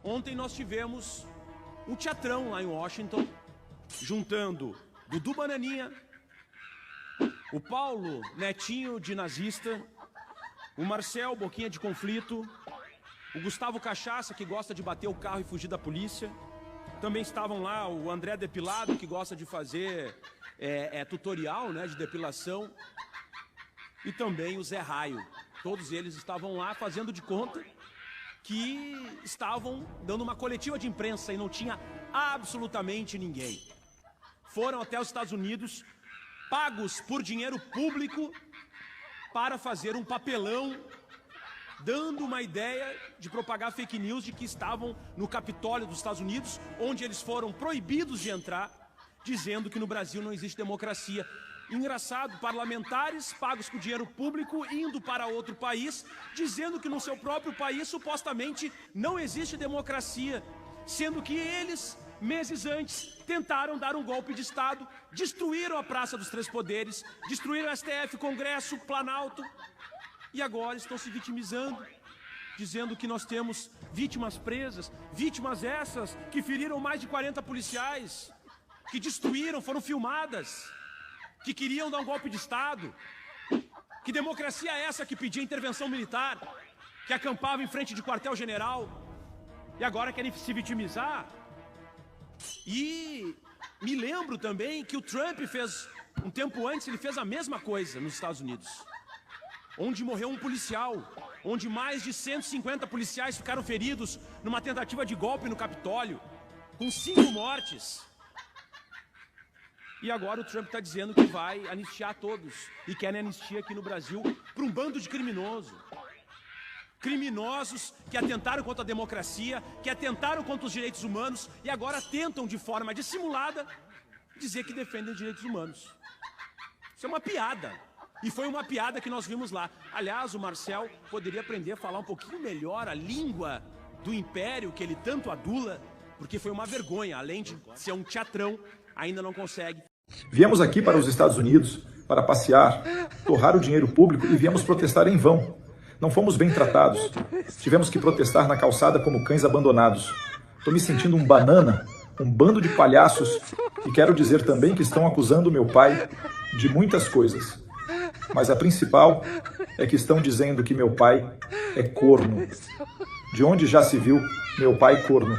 Ontem nós tivemos um teatrão lá em Washington, juntando Dudu Bananinha, o Paulo Netinho de nazista, o Marcel Boquinha de conflito, o Gustavo Cachaça, que gosta de bater o carro e fugir da polícia. Também estavam lá o André Depilado, que gosta de fazer tutorial, né, de depilação. E também o Zé Raio. Todos eles estavam lá fazendo de conta que estavam dando uma coletiva de imprensa e não tinha absolutamente ninguém. Foram até os Estados Unidos, pagos por dinheiro público, para fazer um papelão, dando uma ideia de propagar fake news de que estavam no Capitólio dos Estados Unidos, onde eles foram proibidos de entrar, dizendo que no Brasil não existe democracia. Engraçado, parlamentares pagos com dinheiro público indo para outro país, dizendo que no seu próprio país supostamente não existe democracia, sendo que eles, meses antes, tentaram dar um golpe de Estado, destruíram a Praça dos Três Poderes, destruíram o STF, Congresso, Planalto, e agora estão se vitimizando, dizendo que nós temos vítimas presas, vítimas essas que feriram mais de 40 policiais, que destruíram, foram filmadas, que queriam dar um golpe de Estado. Que democracia é essa que pedia intervenção militar, que acampava em frente de quartel-general, e agora querem se vitimizar? E me lembro também que o Trump fez, um tempo antes, ele fez a mesma coisa nos Estados Unidos, onde morreu um policial, onde mais de 150 policiais ficaram feridos numa tentativa de golpe no Capitólio, com 5 mortes. E agora o Trump está dizendo que vai anistiar todos, e querem anistia aqui no Brasil para um bando de criminosos. Criminosos que atentaram contra a democracia, que atentaram contra os direitos humanos e agora tentam de forma dissimulada dizer que defendem os direitos humanos. Isso é uma piada. E foi uma piada que nós vimos lá. Aliás, o Marcel poderia aprender a falar um pouquinho melhor a língua do império que ele tanto adula, porque foi uma vergonha, além de ser um teatrão, ainda não consegue. Viemos aqui para os Estados Unidos para passear, torrar o dinheiro público e viemos protestar em vão. Não fomos bem tratados. Tivemos que protestar na calçada como cães abandonados. Estou me sentindo um banana, um bando de palhaços, e quero dizer também que estão acusando meu pai de muitas coisas. Mas a principal é que estão dizendo que meu pai é corno. De onde já se viu meu pai corno?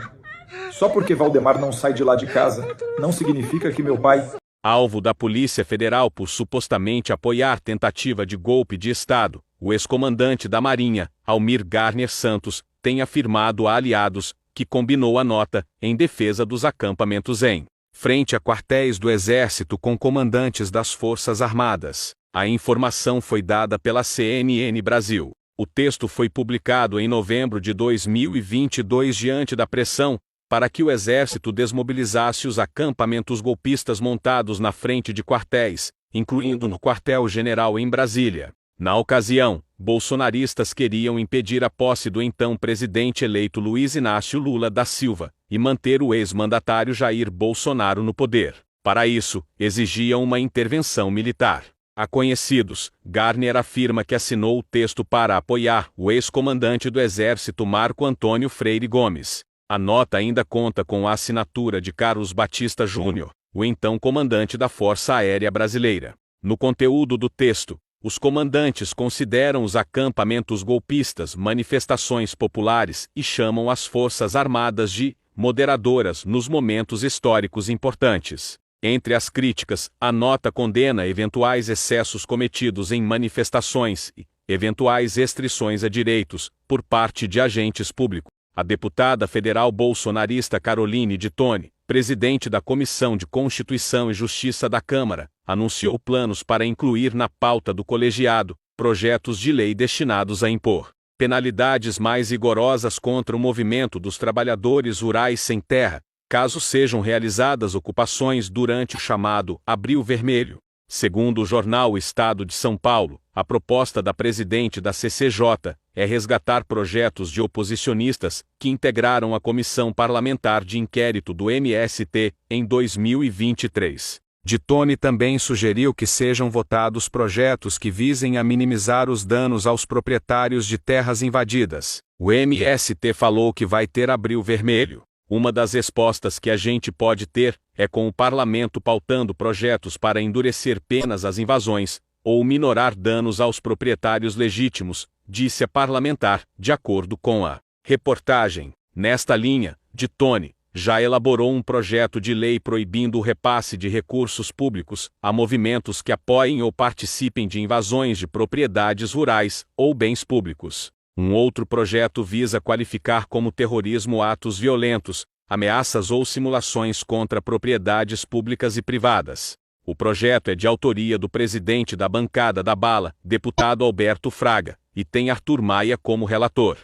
Só porque Valdemar não sai de lá de casa, não significa que meu pai... Alvo da Polícia Federal por supostamente apoiar tentativa de golpe de Estado, o ex-comandante da Marinha, Almir Garner Santos, tem afirmado a aliados que combinou a nota em defesa dos acampamentos em frente a quartéis do Exército com comandantes das Forças Armadas. A informação foi dada pela CNN Brasil. O texto foi publicado em novembro de 2022 diante da pressão para que o Exército desmobilizasse os acampamentos golpistas montados na frente de quartéis, incluindo no quartel-general em Brasília. Na ocasião, bolsonaristas queriam impedir a posse do então presidente eleito Luiz Inácio Lula da Silva e manter o ex-mandatário Jair Bolsonaro no poder. Para isso, exigiam uma intervenção militar. A conhecidos, Garner afirma que assinou o texto para apoiar o ex-comandante do Exército Marco Antônio Freire Gomes. A nota ainda conta com a assinatura de Carlos Batista Júnior, o então comandante da Força Aérea Brasileira. No conteúdo do texto, os comandantes consideram os acampamentos golpistas manifestações populares e chamam as Forças Armadas de moderadoras nos momentos históricos importantes. Entre as críticas, a nota condena eventuais excessos cometidos em manifestações e eventuais restrições a direitos por parte de agentes públicos. A deputada federal bolsonarista Caroline de Tone, presidente da Comissão de Constituição e Justiça da Câmara, anunciou planos para incluir na pauta do colegiado projetos de lei destinados a impor penalidades mais rigorosas contra o movimento dos trabalhadores rurais sem terra, caso sejam realizadas ocupações durante o chamado Abril Vermelho. Segundo o jornal O Estado de São Paulo, a proposta da presidente da CCJ é resgatar projetos de oposicionistas que integraram a Comissão Parlamentar de Inquérito do MST em 2023. Tony também sugeriu que sejam votados projetos que visem a minimizar os danos aos proprietários de terras invadidas. O MST falou que vai ter abril vermelho. Uma das respostas que a gente pode ter é com o parlamento pautando projetos para endurecer penas às invasões ou minorar danos aos proprietários legítimos, disse a parlamentar, de acordo com a reportagem. Nesta linha, Tony já elaborou um projeto de lei proibindo o repasse de recursos públicos a movimentos que apoiem ou participem de invasões de propriedades rurais ou bens públicos. Um outro projeto visa qualificar como terrorismo atos violentos, ameaças ou simulações contra propriedades públicas e privadas. O projeto é de autoria do presidente da bancada da Bala, deputado Alberto Fraga, e tem Arthur Maia como relator.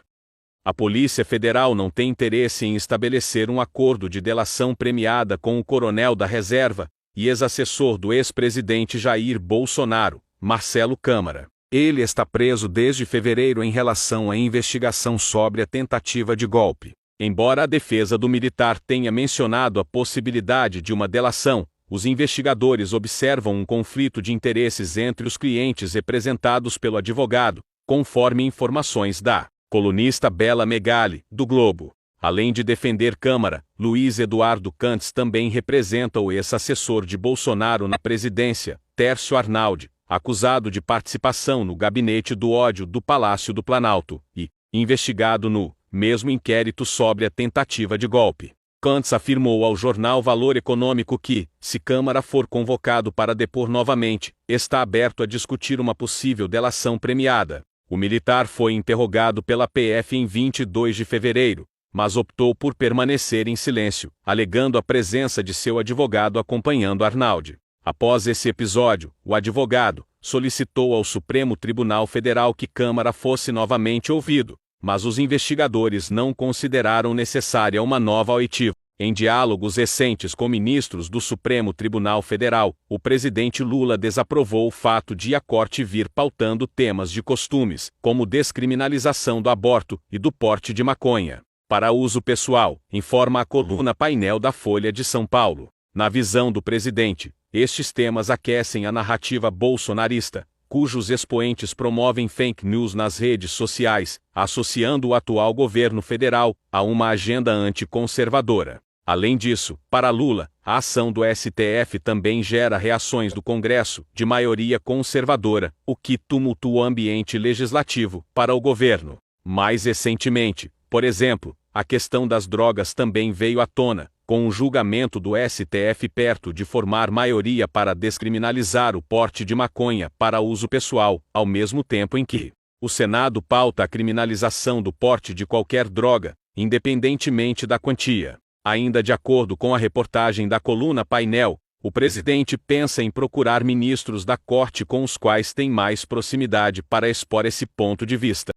A Polícia Federal não tem interesse em estabelecer um acordo de delação premiada com o coronel da reserva e ex-assessor do ex-presidente Jair Bolsonaro, Marcelo Câmara. Ele está preso desde fevereiro em relação à investigação sobre a tentativa de golpe. Embora a defesa do militar tenha mencionado a possibilidade de uma delação, os investigadores observam um conflito de interesses entre os clientes representados pelo advogado, conforme informações da colunista Bela Megali, do Globo. Além de defender Câmara, Luiz Eduardo Cantz também representa o ex-assessor de Bolsonaro na presidência, Tércio Arnaldi, acusado de participação no gabinete do ódio do Palácio do Planalto e investigado no mesmo inquérito sobre a tentativa de golpe. Cantz afirmou ao jornal Valor Econômico que, se Câmara for convocado para depor novamente, está aberto a discutir uma possível delação premiada. O militar foi interrogado pela PF em 22 de fevereiro, mas optou por permanecer em silêncio, alegando a presença de seu advogado acompanhando Arnaldi. Após esse episódio, o advogado solicitou ao Supremo Tribunal Federal que Câmara fosse novamente ouvido, mas os investigadores não consideraram necessária uma nova oitiva. Em diálogos recentes com ministros do Supremo Tribunal Federal, o presidente Lula desaprovou o fato de a corte vir pautando temas de costumes, como descriminalização do aborto e do porte de maconha, para uso pessoal, informa a coluna Painel da Folha de São Paulo. Na visão do presidente, estes temas aquecem a narrativa bolsonarista, cujos expoentes promovem fake news nas redes sociais, associando o atual governo federal a uma agenda anticonservadora. Além disso, para Lula, a ação do STF também gera reações do Congresso, de maioria conservadora, o que tumultua o ambiente legislativo para o governo. Mais recentemente, por exemplo, a questão das drogas também veio à tona, com o julgamento do STF perto de formar maioria para descriminalizar o porte de maconha para uso pessoal, ao mesmo tempo em que o Senado pauta a criminalização do porte de qualquer droga, independentemente da quantia. Ainda de acordo com a reportagem da coluna Painel, o presidente pensa em procurar ministros da corte com os quais tem mais proximidade para expor esse ponto de vista.